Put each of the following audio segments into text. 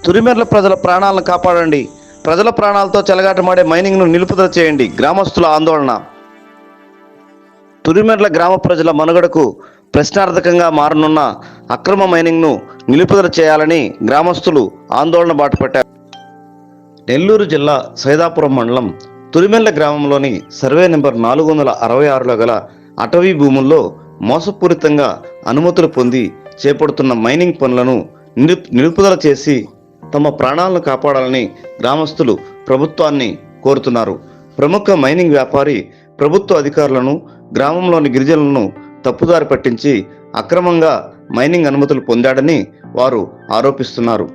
తురిమెర్ల ప్రజల ప్రాణాలను కాపాడండి. ప్రజల ప్రాణాలతో చెలగాటమాడే మైనింగ్ను నిలుపుదల చేయండి. గ్రామస్తుల ఆందోళన. తురిమెర్ల గ్రామ ప్రజల మనుగడకు ప్రశ్నార్థకంగా మారనున్న అక్రమ మైనింగ్ను నిలుపుదల చేయాలని గ్రామస్తులు ఆందోళన బాటపట్టారు. నెల్లూరు జిల్లా సైదాపురం మండలం తురిమెర్ల గ్రామంలోని సర్వే నెంబర్ 466లో గల అటవీ భూముల్లో మోసపూరితంగా అనుమతులు పొంది చేపడుతున్న మైనింగ్ పనులను నిలుపుదల చేసి తమ ప్రాణాలను కాపాడాలని గ్రామస్తులు ప్రభుత్వాన్ని కోరుతున్నారు. ప్రముఖ మైనింగ్ వ్యాపారి ప్రభుత్వ అధికారులను, గ్రామంలోని గిరిజనులను తప్పుదారి పట్టించి అక్రమంగా మైనింగ్ అనుమతులు పొందాడని వారు ఆరోపిస్తున్నారు.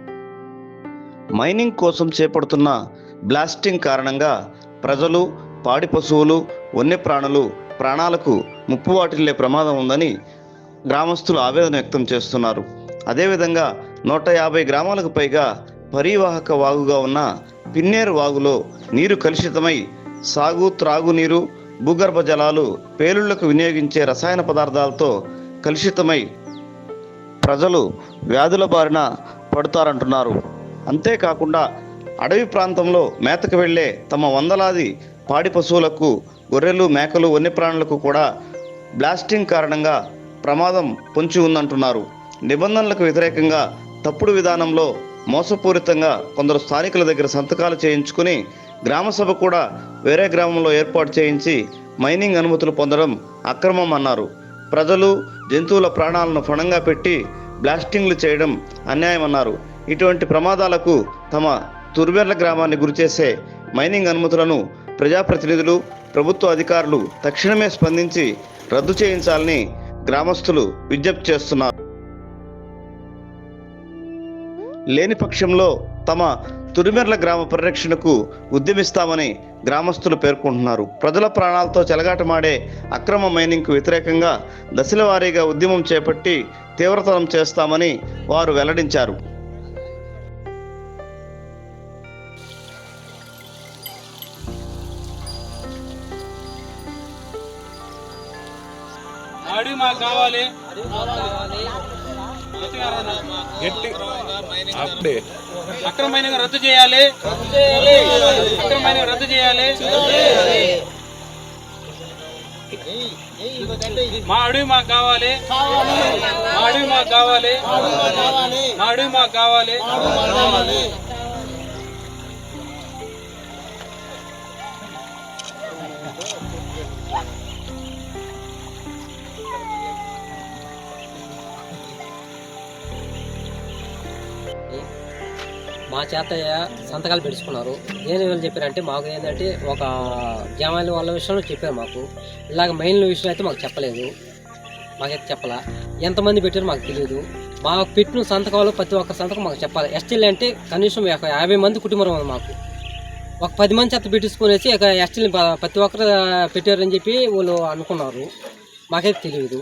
మైనింగ్ కోసం చేపడుతున్న బ్లాస్టింగ్ కారణంగా ప్రజలు, పాడి పశువులు, వన్యప్రాణులు ప్రాణాలకు ముప్పు వాటిల్లే ప్రమాదం ఉందని గ్రామస్తులు ఆవేదన వ్యక్తం చేస్తున్నారు. అదేవిధంగా 150 గ్రామాలకు పైగా పరివాహక వాగుగా ఉన్న పిన్నేరు వాగులో నీరు కలుషితమై సాగు, త్రాగునీరు, భూగర్భ జలాలు పేలుళ్లకు వినియోగించే రసాయన పదార్థాలతో కలుషితమై ప్రజలు వ్యాధుల బారిన పడతారంటున్నారు. అంతేకాకుండా అడవి ప్రాంతంలో మేతకు వెళ్లే తమ వందలాది పాడి పశువులకు, గొర్రెలు, మేకలు, వన్యప్రాణులకు కూడా బ్లాస్టింగ్ కారణంగా ప్రమాదం పొంచి ఉందంటున్నారు. నిబంధనలకు వ్యతిరేకంగా తప్పుడు విధానంలో మోసపూరితంగా కొందరు స్థానికుల దగ్గర సంతకాలు చేయించుకుని గ్రామసభ కూడా వేరే గ్రామంలో ఏర్పాటు చేయించి మైనింగ్ అనుమతులు పొందడం అక్రమం అన్నారు. ప్రజలు, జంతువుల ప్రాణాలను ఫణంగా పెట్టి బ్లాస్టింగ్లు చేయడం అన్యాయం అన్నారు. ఇటువంటి ప్రమాదాలకు తమ తురిమెర్ల గ్రామాన్ని గురిచేసే మైనింగ్ అనుమతులను ప్రజాప్రతినిధులు, ప్రభుత్వ అధికారులు తక్షణమే స్పందించి రద్దు చేయించాలని గ్రామస్తులు విజ్ఞప్తి చేస్తున్నారు. లేని పక్షంలో తమ తురిమెర్ల గ్రామ పరిరక్షణకు ఉద్యమిస్తామని గ్రామస్తులు పేర్కొంటున్నారు. ప్రజల ప్రాణాలతో చెలగాటమాడే అక్రమ మైనింగ్కు వ్యతిరేకంగా దశల వారీగా ఉద్యమం చేపట్టి తీవ్రతరం చేస్తామని వారు వెల్లడించారు. అక్రమైన రద్దు చేయాలి. అక్రమైన రద్దు చేయాలి. మా అడవి మాకు కావాలి. మా అడవి మాకు కావాలి. మా అడవి మాకు కావాలి. మా చేత సంతకాలు పెట్టుకున్నారు. ఏం చెప్పారంటే మాకు ఏంటంటే ఒక జామాయిల వాళ్ళ విషయంలో చెప్పారు. మాకు ఇలాగ మైన్ల విషయం అయితే మాకు చెప్పలేదు. మాకైతే చెప్పాలా, ఎంతమంది పెట్టారో మాకు తెలియదు. మాకు పెట్టిన సంతకాలు ప్రతి ఒక్క సంతకం మాకు చెప్పాలి. ఎస్టీలు అంటే కనీసం 50 మంది కుటుంబం ఉంది. మాకు ఒక 10 మంది చేత పెట్టించుకునేసి ఎస్టీలు ప్రతి ఒక్కరు పెట్టారని చెప్పి వాళ్ళు అనుకున్నారు. మాకైతే తెలియదు.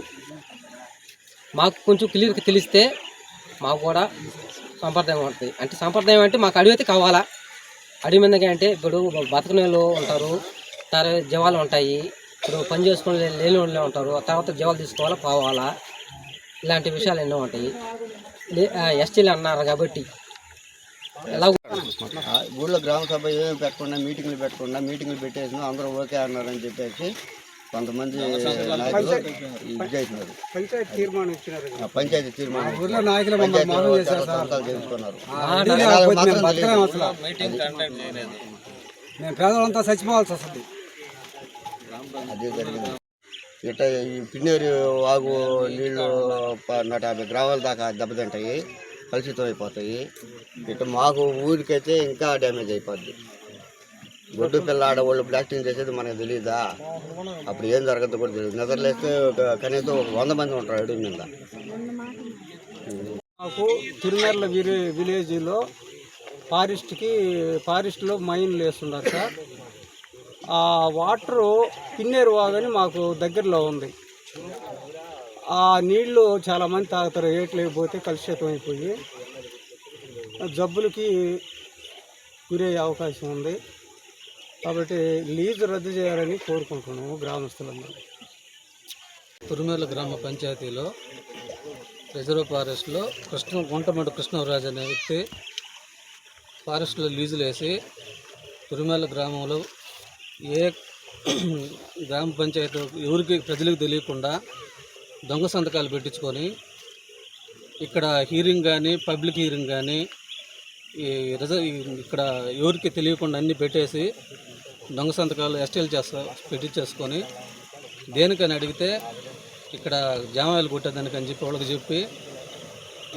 మాకు కొంచెం క్లియర్గా తెలిస్తే మాకు కూడా సంప్రదాయం ఉంటుంది. అంటే సంప్రదాయం అంటే మాకు అడవి అయితే కావాలా. అడవి మీదకి అంటే ఇప్పుడు బతకనేళ్ళు ఉంటారు, తర్వాత జీవాలు ఉంటాయి, ఇప్పుడు పని చేసుకుని లేని వాళ్ళే ఉంటారు, తర్వాత జీవాలు తీసుకోవాలా, పోవాలా, ఇలాంటి విషయాలు ఎన్నో ఉంటాయి. ఎస్టీలు అన్నారు కాబట్టి ఎలా ఊళ్ళో గ్రామ సభ ఏమేమి పెట్టకుండా మీటింగ్లు పెట్టేసినా అందరూ ఓకే అన్నారని చెప్పేసి కొంతమంది నాయకులు చేసినారు. పంచాయతీ తీర్మానం చేసుకున్నారు. పేదలంతా చచ్చిపోవాల్సి వస్తుంది. అదే జరిగింది. ఇట్లా ఈ పిన్నేరు వాగు నీళ్లు 150 గ్రామాల దాకా దెబ్బతింటాయి, కలుషితం అయిపోతాయి. ఇట్లా మాకు ఊరికైతే ఇంకా డ్యామేజ్ అయిపోద్ది. గొడ్డు పిల్ల ఆడవాళ్ళు బ్లాస్టింగ్ చేసేది మనకు తెలియదా? అప్పుడు ఏం జరగద్దు కూడా తెలియదు. నిద్రలేస్తే కనీసం 100 మంది ఉంటారు అడవి మీద. మాకు తురిమెర్ల విలేజ్లో ఫారెస్ట్లో మైన్లు వేస్తున్నారు సార్. ఆ వాటరు పిన్నేరు వాగని మాకు దగ్గరలో ఉంది. ఆ నీళ్లు చాలామంది తాగుతారు. ఏట్లేకపోతే కలుషితం అయిపోయి జబ్బులకి గురయ్యే అవకాశం ఉంది. కాబట్టి లీజు రద్దు చేయాలని కోరుకుంటున్నాము గ్రామస్తులందరూ. తురిమెర్ల గ్రామ పంచాయతీలో రిజర్వ్ ఫారెస్ట్లో గుంటమడు కృష్ణరాజు అనే వ్యక్తి ఫారెస్ట్లో లీజులు వేసి తురిమేల గ్రామంలో ఏ గ్రామ పంచాయతీ ఎవరికి ప్రజలకు తెలియకుండా దొంగ సంతకాలు పెట్టించుకొని ఇక్కడ హీరింగ్ కానీ పబ్లిక్ హీరింగ్ కానీ ఇక్కడ ఎవరికి తెలియకుండా అన్నీ పెట్టేసి దొంగ సంతకాలు ఎస్టీలు పెట్టించేసుకొని దేనికని అడిగితే ఇక్కడ జామాయిలు కొట్టేదానికని చెప్పి వాళ్ళకి చెప్పి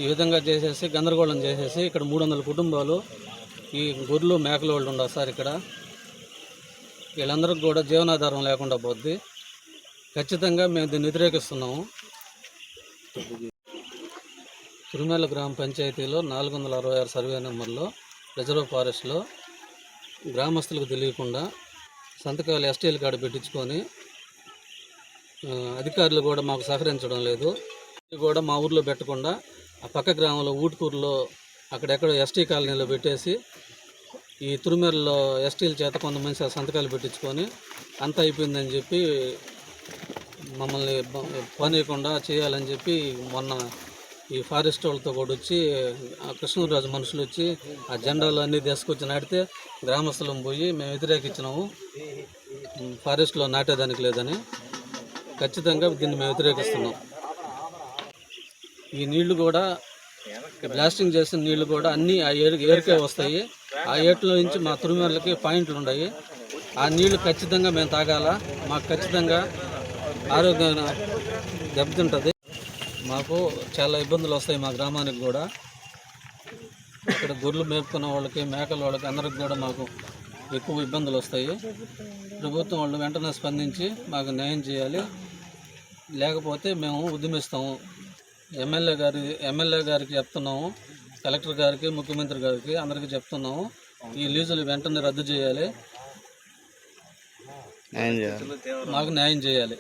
ఈ విధంగా చేసేసి గందరగోళం చేసేసి ఇక్కడ 300 కుటుంబాలు ఈ గొర్రెలు మేకలు వాళ్ళు ఉన్నారు సార్. ఇక్కడ వీళ్ళందరికీ కూడా జీవనాధారం లేకుండా పోద్ది. ఖచ్చితంగా మేము దీన్ని వ్యతిరేకిస్తున్నాము. తురిమేల గ్రామ పంచాయతీలో 466 సర్వే నెంబర్లో రిజర్వ్ ఫారెస్ట్లో గ్రామస్తులకు తెలియకుండా సంతకాలు ఎస్టీల కాడ పెట్టించుకొని అధికారులు కూడా మాకు సహకరించడం లేదు. కూడా మా ఊర్లో పెట్టకుండా ఆ పక్క గ్రామంలో ఊటుకూరులో అక్కడెక్కడ ఎస్టీ కాలనీలో పెట్టేసి ఈ తురిమేరలో ఎస్టీల చేత కొంతమంది సంతకాలు పెట్టించుకొని అంతా అయిపోయిందని చెప్పి మమ్మల్ని పనియకుండా చేయాలని చెప్పి మొన్న ఈ ఫారెస్ట్ వాళ్ళతో కూడా వచ్చి ఆ కృష్ణరాజు మనుషులు వచ్చి ఆ జెండాలు అన్నీ తీసుకొచ్చి నాటితే గ్రామస్తులం పోయి మేము వ్యతిరేకించినాము. ఫారెస్ట్లో నాటేదానికి లేదని ఖచ్చితంగా దీన్ని మేము వ్యతిరేకిస్తున్నాం. ఈ నీళ్లు కూడా బ్లాస్టింగ్ చేసిన నీళ్లు కూడా అన్నీ ఆ ఏరికే వస్తాయి. ఆ ఏట్లో నుంచి మా తురిమేరలకి పాయింట్లు ఉన్నాయి. ఆ నీళ్లు ఖచ్చితంగా మేము తాగాల. మాకు ఖచ్చితంగా ఆరోగ్యం దెబ్బతింటుంది. మాకు చాలా ఇబ్బందులు వస్తాయి మా గ్రామానికి కూడా. ఇక్కడ గొర్రెలు మేపుకున్న వాళ్ళకి మేకల వాళ్ళకి అందరికి కూడా మాకు ఎక్కువ ఇబ్బందులు వస్తాయి. ప్రభుత్వం వాళ్ళు వెంటనే స్పందించి మాకు న్యాయం చేయాలి. లేకపోతే మేము ఉద్యమిస్తాము. ఎమ్మెల్యే గారికి చెప్తున్నాము, కలెక్టర్ గారికి, ముఖ్యమంత్రి గారికి అందరికీ చెప్తున్నాము. ఈ లీజులు వెంటనే రద్దు చేయాలి, మాకు న్యాయం చేయాలి.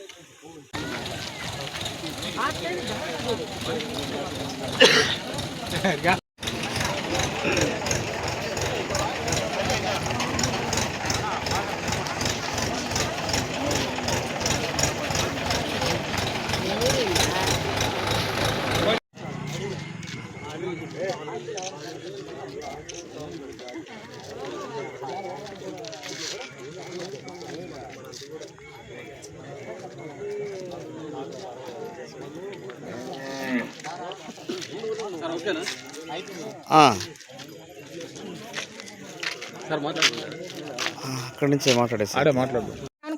అక్కడి నుంచే మాట్లాడేసి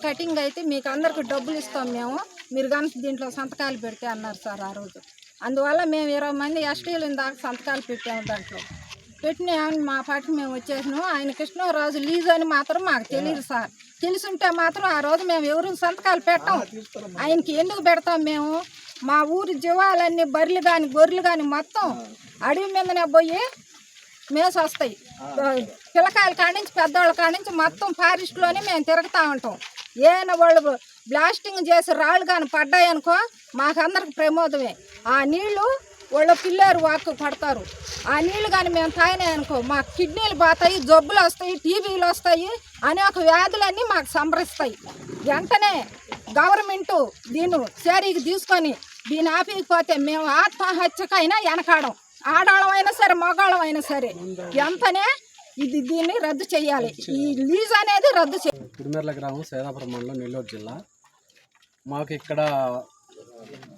కటింగ్ అయితే మీకు అందరికి డబ్బులు ఇస్తాం మీరు కానీ దీంట్లో సంతకాలు పెడితే అన్నారు సార్ ఆ రోజు. అందువల్ల మేము 20 మంది ఎస్టీలు దాకా సంతకాలు పెట్టాము. దాంట్లో పెట్టినామని మా పాటికి మేము వచ్చేసినాము. ఆయన కృష్ణరాజు లీజ్ అని మాత్రం మాకు తెలియదు సార్. తెలుసుంటే మాత్రం ఆ రోజు మేము ఎవరు సంతకాలు పెట్టాం. ఆయనకి ఎందుకు పెడతాం మేము? మా ఊరి జీవాలన్నీ బర్రెలు కానీ గొర్రెలు కానీ మొత్తం అడవి మీదనే పోయి మేసి వస్తాయి. పిల్లకాయల కాడించి పెద్దవాళ్ళ కాడించి మొత్తం ఫారెస్ట్లోనే మేము తిరుగుతూ ఉంటాం. ఏమైనా వాళ్ళు బ్లాస్టింగ్ చేసి రాళ్ళు కానీ పడ్డాయనుకో మాకందరికి ప్రమోదమే. ఆ నీళ్లు వాళ్ళ పిల్లారు వాక్కు పడతారు. ఆ నీళ్లు కానీ మేము తాగినాయనుకో మా కిడ్నీలు పోతాయి, జబ్బులు వస్తాయి, టీబీలు వస్తాయి, అనేక వ్యాధులన్నీ మాకు సంభరిస్తాయి. వెంటనే గవర్నమెంటు దీన్ని చర్యకి తీసుకొని దీన్ని ఆపకపోతే మేము ఆత్మహత్యకైనా వెనకాడం. ఆడవాళ్ళమైనా సరే మగవాళ్ళం అయినా సరే ఎంతనే దీన్ని రద్దు చేయాలి. ఈ లీజ్ అనేది రద్దు చేయాలి. తురిమేర్ల గ్రామం సేదాపురం మండలం, నెల్లూరు జిల్లా. మాకు ఇక్కడ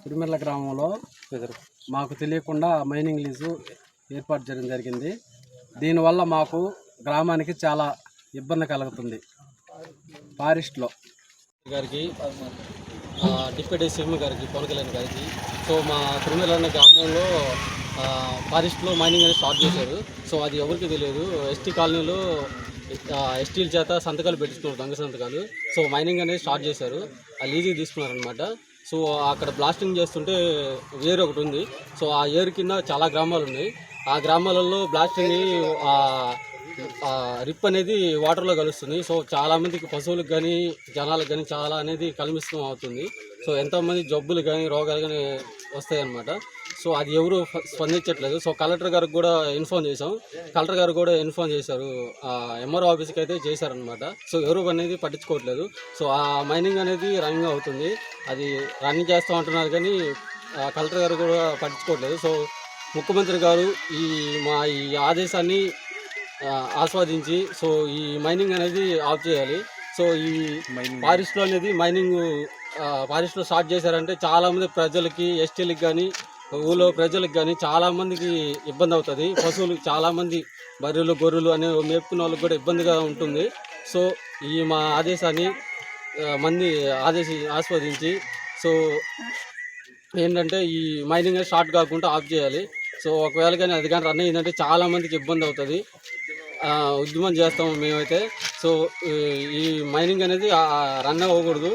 తురిమేర్ల గ్రామంలో మాకు తెలియకుండా మైనింగ్ లీజు ఏర్పాటు చేయడం జరిగింది. దీనివల్ల మాకు గ్రామానికి చాలా ఇబ్బంది కలుగుతుంది. ఫారెస్ట్లో గారికి, డిప్యూటీ సీఎం గారికి, పవన్ కళ్యాణ్ గారికి. సో మా తురిమేర్ల అనే గ్రామంలో ఫారెస్ట్లో మైనింగ్ అనేది స్టార్ట్ చేశారు. సో అది ఎవరికి తెలియదు. ఎస్టీ కాలనీలో ఎస్టీల చేత సంతకాలు పెట్టించుకున్నారు, దొంగ సంతకాలు. సో మైనింగ్ అనేది స్టార్ట్ చేశారు, ఆ లీజుకి తీసుకున్నారనమాట. సో అక్కడ బ్లాస్టింగ్ చేస్తుంటే ఏరు ఒకటి ఉంది. సో ఆ ఏరు కింద చాలా గ్రామాలు ఉన్నాయి. ఆ గ్రామాలలో బ్లాస్టింగ్ రిప్ అనేది వాటర్లో కలుస్తుంది. సో చాలామందికి పశువులకు కానీ జనాలకు కానీ చాలా అనేది కలుమిష్టం అవుతుంది. సో ఎంతోమంది జబ్బులు కానీ రోగాలు కానీ వస్తాయి అన్నమాట. సో అది ఎవరు స్పందించట్లేదు. సో కలెక్టర్ గారికి కూడా ఇన్ఫార్మ్ చేసాం, కలెక్టర్ గారు కూడా ఇన్ఫార్మ్ చేశారు, ఎంఆర్ఓ ఆఫీస్కి అయితే చేశారనమాట. సో ఎవరు అనేది పట్టించుకోవట్లేదు. సో ఆ మైనింగ్ అనేది రన్నింగ్ అవుతుంది, అది రన్నింగ్ చేస్తూ ఉంటున్నారు కానీ కలెక్టర్ గారు కూడా పట్టించుకోవట్లేదు. సో ముఖ్యమంత్రి గారు ఈ ఆదేశాన్ని ఆస్వాదించి సో ఈ మైనింగ్ అనేది ఆఫ్ చేయాలి. సో ఈ ఫారెస్ట్లో అనేది మైనింగ్ ఫారెస్ట్లో స్టార్ట్ చేశారంటే చాలామంది ప్రజలకి, ఎస్టీలకు కానీ, ఊళ్ళో ప్రజలకు కానీ చాలామందికి ఇబ్బంది అవుతుంది. పశువులకు చాలామంది బర్రెలు, గొర్రెలు అనే మేపుకున్న వాళ్ళకి కూడా ఇబ్బందిగా ఉంటుంది. సో ఈ మా ఆదేశాన్ని మంది ఆస్వాదించి సో ఏంటంటే ఈ మైనింగ్ స్టార్ట్ కాకుండా ఆఫ్ చేయాలి. సో ఒకవేళ కానీ అది కానీ రన్ అయిందంటే చాలామందికి ఇబ్బంది అవుతుంది. ఉద్యమం చేస్తాము మేమైతే. సో ఈ మైనింగ్ అనేది రన్ అవ్వకూడదు.